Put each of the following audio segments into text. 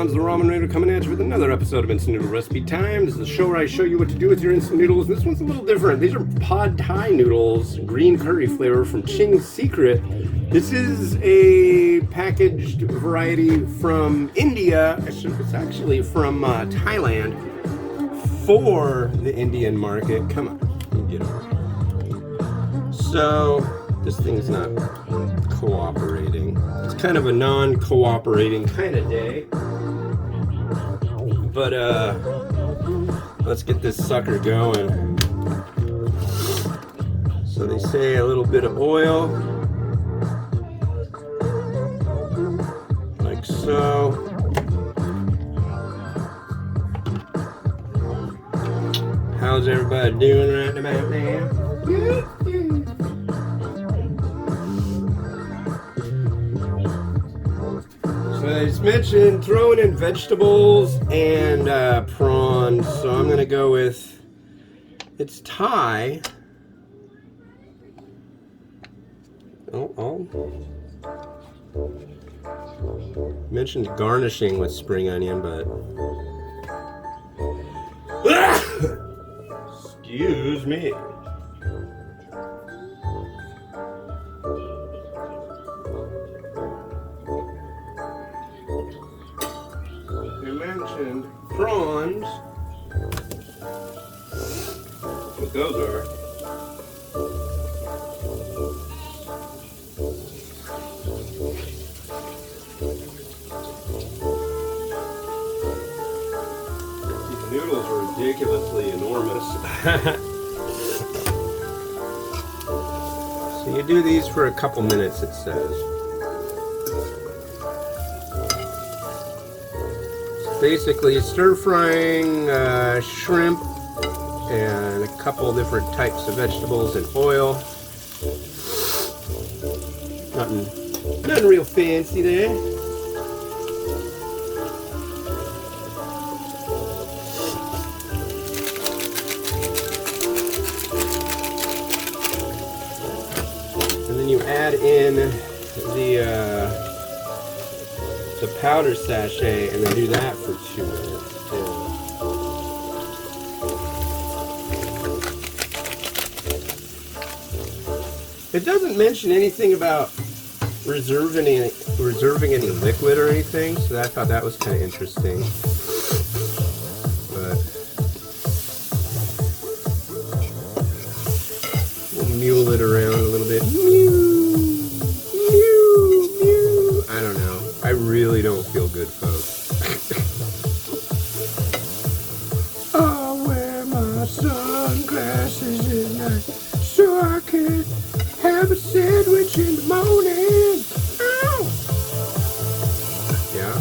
everyone's the Ramen Noodle coming at you with another episode of Instant Noodle Recipe Time. This is the show where I show you what to do with your instant noodles. This one's a little different. These are pad thai noodles, green curry flavor from Ching's Secret. This is a packaged variety from India. It's actually from Thailand for the Indian market. Come on, get over. So this thing's not cooperating. It's kind of a non-cooperating kind of day. But let's get this sucker going. So they say a little bit of oil, like so. How's everybody doing right about now? So I just mentioned throwing in vegetables and prawns, so I'm gonna go with, it's Thai. Oh. Mentioned garnishing with spring onion, but excuse me. You mentioned prawns. That's what those are. These noodles are ridiculously enormous. So you do these for a couple minutes, it says. Basically stir frying shrimp and a couple different types of vegetables in oil. Nothing real fancy there. And then you add in the powder sachet and then do that for 2 minutes too. It doesn't mention anything about reserving any liquid or anything, so I thought that was kind of interesting. But we'll mule it around a little bit. I don't know. I really don't feel good, folks. I'll wear my sunglasses at night so I can have a sandwich in the morning. Ow! Yeah.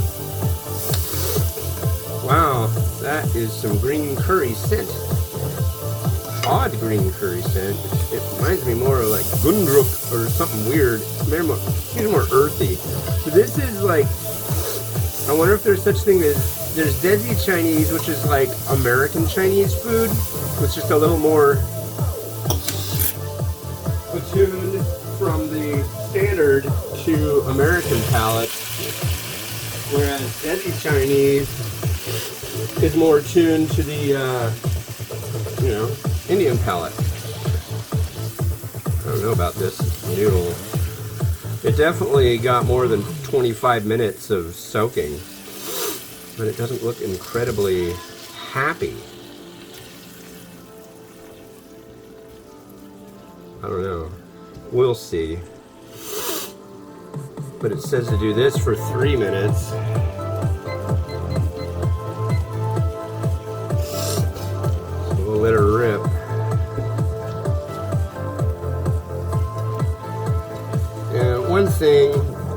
Wow, that is some green curry scent. Odd green curry scent. It reminds me more of like gundruk or something weird. It's more earthy. So this is like, I wonder if there's such thing as, there's Desi Chinese, which is like American Chinese food. It's just a little more attuned from the standard to American palate. Whereas Desi Chinese is more attuned to the, Indian palate. I don't know about this noodle. It definitely got more than 25 minutes of soaking, but it doesn't look incredibly happy. I don't know. We'll see. But it says to do this for 3 minutes. So we'll let her rip. One thing,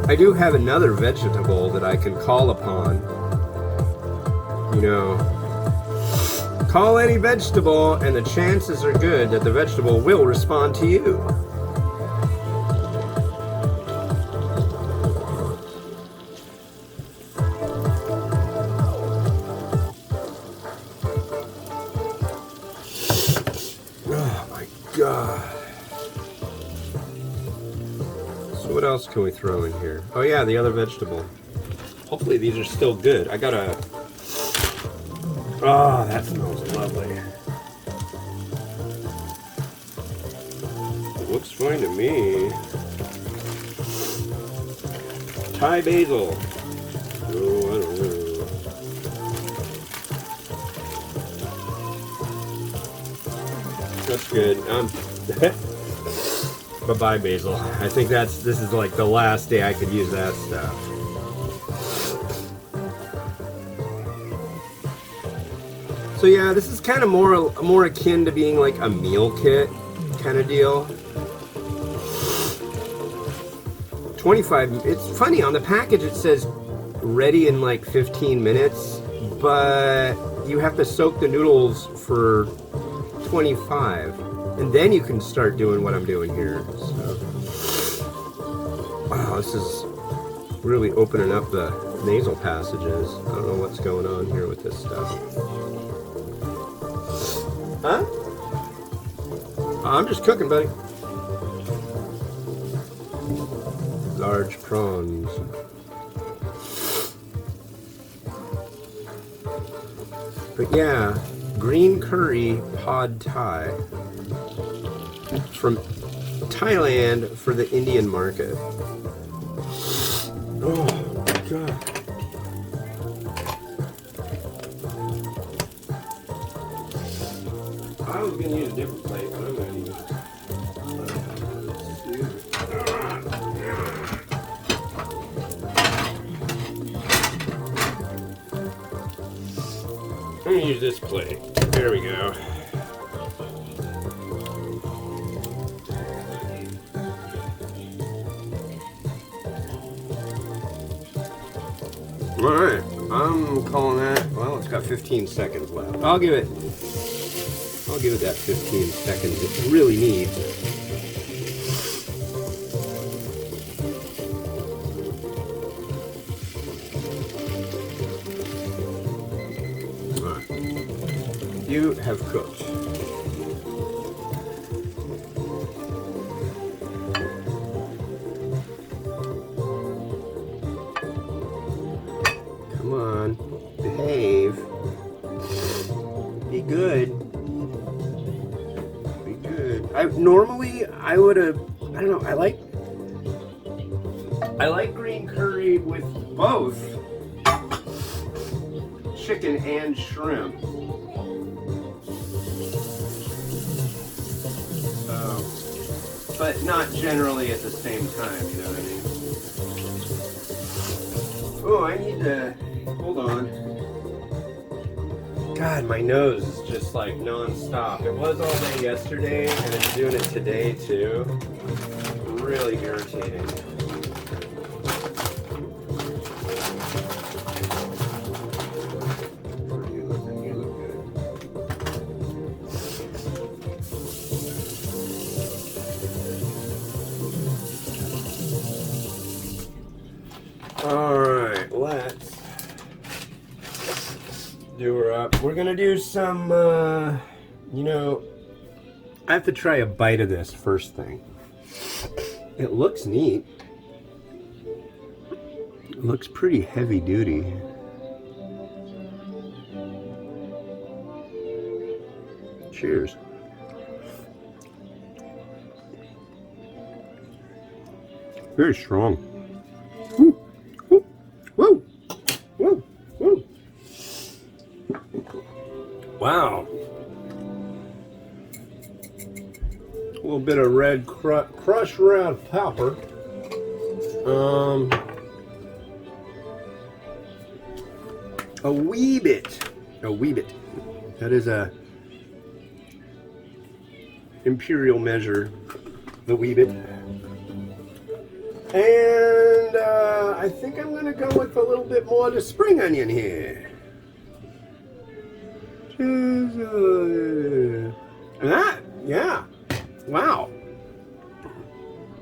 I do have another vegetable that I can call upon. Call any vegetable and the chances are good that the vegetable will respond to you. Oh my God. So what else can we throw in here? Oh yeah, the other vegetable. Hopefully these are still good. I gotta... Oh, that smells lovely. It looks fine to me. Thai basil. Oh, I don't know. That's good. Bye-bye basil. I think this is like the last day I could use that stuff. So yeah, this is kind of more akin to being like a meal kit kind of deal. 25. It's funny, on the package it says ready in like 15 minutes, but you have to soak the noodles for 25, and then you can start doing what I'm doing here. So, wow, this is really opening up the nasal passages. I don't know what's going on here with this stuff. Huh? I'm just cooking, buddy. Large prawns. But yeah, green curry pad thai. It's from Thailand for the Indian market. Oh my god. I was gonna use a different plate, but I'm gonna use I'm gonna use this plate. There we go. Alright, I'm calling that. Well, it's got 15 seconds left. I'll give it that 15 seconds it really needs. Alright. You have cooked. Come on, behave. Be good. Be good. I would have. I don't know. I like green curry with both chicken and shrimp. But not generally at the same time. You know what I mean? Oh, I need to. Hold on. God, my nose is just like non-stop. It was all day yesterday, and it's doing it today too. Really irritating. You look good. All right, let's do her up. We're gonna do some, you know, I have to try a bite of this first thing. It looks neat. It looks pretty heavy duty. Cheers. Very strong. Woo. Woo. Woo. Woo. Woo. Wow. A little bit of red crushed red pepper. A wee bit. That is a imperial measure. The wee bit. And I think I'm gonna go with a little bit more of the spring onion here. And that, yeah. Wow.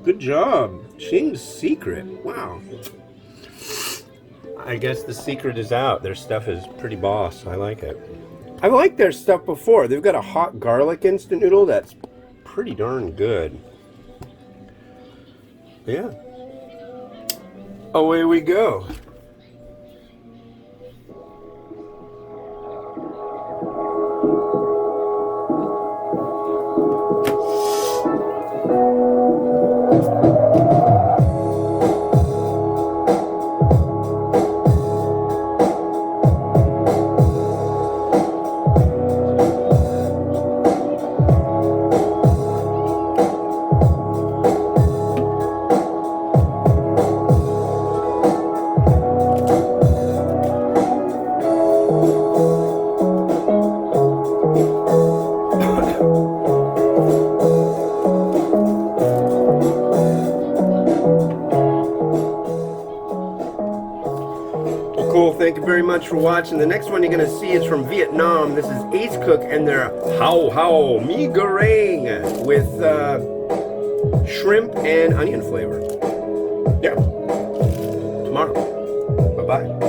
Good job. Ching's secret. Wow. I guess the secret is out. Their stuff is pretty boss. I like it. I've liked their stuff before. They've got a hot garlic instant noodle that's pretty darn good. Yeah. Away we go. much for watching. The next one you're going to see is from Vietnam. This is Ace Cook and their Hao Hao Mi Goreng with shrimp and onion flavor. Yeah. Tomorrow. Bye-bye.